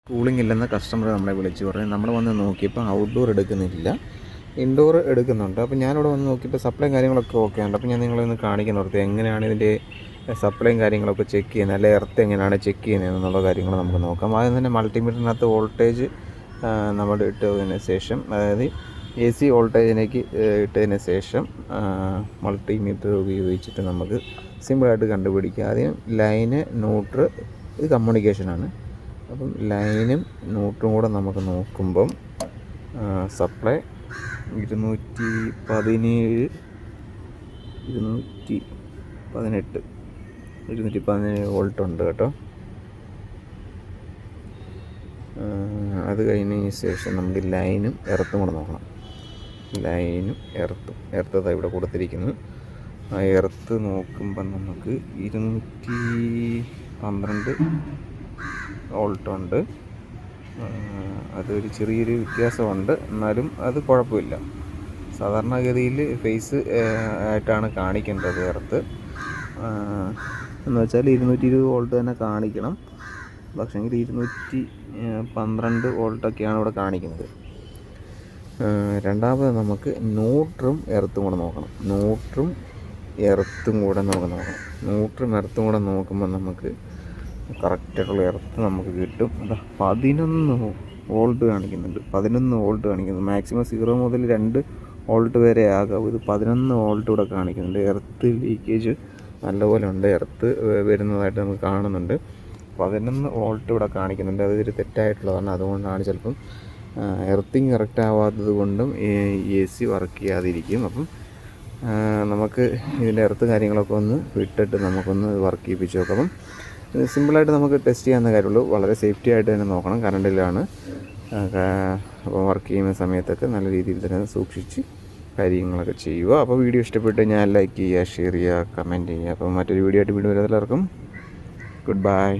Cooling ഇല്ലെന്ന് customer നമ്മളെ വിളിച്ച് പറഞ്ഞു. നമ്മൾ വന്ന് നോക്കിയപ്പോൾ ഔട്ട്ഡോർ എടുക്കുന്നില്ല, ഇൻഡോർ എടുക്കുന്നുണ്ട്. അപ്പോൾ ഞാനിവിടെ വന്ന് നോക്കിയപ്പോൾ സപ്ലൈയും കാര്യങ്ങളൊക്കെ ഓക്കെ ഉണ്ട്. അപ്പോൾ ഞാൻ നിങ്ങളെ ഒന്ന് കാണിക്കാൻ ഓർത്ത് എങ്ങനെയാണ് ഇതിൻ്റെ സപ്ലൈയും കാര്യങ്ങളൊക്കെ ചെക്ക് ചെയ്യുന്നത്, അല്ലെങ്കിൽ എർത്ത് എങ്ങനെയാണ് ചെക്ക് ചെയ്യുന്നത് എന്നുള്ള കാര്യങ്ങൾ നമുക്ക് നോക്കാം. ആദ്യം തന്നെ മൾട്ടിമീറ്ററിനകത്ത് വോൾട്ടേജ് നമ്മൾ ഇട്ടതിന് ശേഷം, അതായത് AC വോൾട്ടേജിലേക്ക് ഇട്ടതിന് ശേഷം മൾട്ടിമീറ്റർ ഉപയോഗിച്ചിട്ട് നമുക്ക് സിമ്പിളായിട്ട് കണ്ടുപിടിക്കുക. ആദ്യം ലൈന്, ന്യൂട്രൽ, ഇത് കമ്മ്യൂണിക്കേഷനാണ്. അപ്പം ലൈനും ന്യൂട്രും കൂടെ നമുക്ക് നോക്കുമ്പം സപ്ലൈ 217 വോൾട്ട് ഉണ്ട് കേട്ടോ. അത് കഴിഞ്ഞതിന് ശേഷം നമുക്ക് ലൈനും എർത്തും കൂടെ നോക്കണം. ലൈനും എർത്ത് ഇവിടെ കൊടുത്തിരിക്കുന്നു. ആ എർത്ത് നോക്കുമ്പം നമുക്ക് 212 വോൾട്ടുണ്ട്. അതൊരു ചെറിയൊരു വ്യത്യാസമുണ്ട്, എന്നാലും അത് കുഴപ്പമില്ല. സാധാരണഗതിയിൽ ഫേസ് ആയിട്ടാണ് കാണിക്കേണ്ടത് എർത്ത്. എന്ന് വെച്ചാൽ 220 വോൾട്ട് തന്നെ കാണിക്കണം. പക്ഷേങ്കിൽ 212 വോൾട്ടൊക്കെയാണ് ഇവിടെ കാണിക്കുന്നത്. രണ്ടാമത് നമുക്ക് ന്യൂട്രും എർത്തും കൂടെ നോക്കണം. ന്യൂട്രും എർത്തും കൂടെ നോക്കണം. നോക്കുമ്പോൾ നമുക്ക് കറക്റ്റായിട്ടുള്ള എർത്ത് നമുക്ക് കിട്ടും. 11 വോൾട്ട് കാണിക്കുന്നുണ്ട്. 11 വോൾട്ട് കാണിക്കുന്നു. മാക്സിമം 0 മുതൽ 2 വോൾട്ട് വരെ ആകാം. ഇത് 11 വോൾട്ട് ഇവിടെ കാണിക്കുന്നുണ്ട്. എർത്ത് ലീക്കേജ് നല്ലപോലെ ഉണ്ട്. എർത്ത് വരുന്നതായിട്ട് നമുക്ക് കാണുന്നുണ്ട്. 11 വോൾട്ട് ഇവിടെ കാണിക്കുന്നുണ്ട്. അതൊരു തെറ്റായിട്ടുള്ളതാണ്. അതുകൊണ്ടാണ് ചിലപ്പം എർത്തിങ് കറക്റ്റ് ആവാത്തത് കൊണ്ടും AC വർക്ക് ചെയ്യാതിരിക്കും. അപ്പം നമുക്ക് ഇതിൻ്റെ എർത്ത് കാര്യങ്ങളൊക്കെ ഒന്ന് വിട്ടിട്ട് നമുക്കൊന്ന് വർക്ക് ചെയ്യിപ്പിച്ച് നോക്കാം. അപ്പം സിമ്പിളായിട്ട് നമുക്ക് ടെസ്റ്റ് ചെയ്യാവുന്ന കാര്യമുള്ളൂ. വളരെ സേഫ്റ്റി ആയിട്ട് തന്നെ നോക്കണം. കറണ്ടിലാണ് അപ്പോൾ വർക്ക് ചെയ്യുന്ന സമയത്തൊക്കെ നല്ല രീതിയിൽ തന്നെ സൂക്ഷിച്ച് കാര്യങ്ങളൊക്കെ ചെയ്യുക. അപ്പോൾ വീഡിയോ ഇഷ്ടപ്പെട്ട് ഞാൻ ലൈക്ക് ചെയ്യുക, ഷെയർ ചെയ്യുക, കമൻറ്റ് ചെയ്യുക. അപ്പോൾ മറ്റൊരു വീഡിയോ ആയിട്ട് വീണ്ടും വരുന്നവർക്കും ഗുഡ് ബൈ.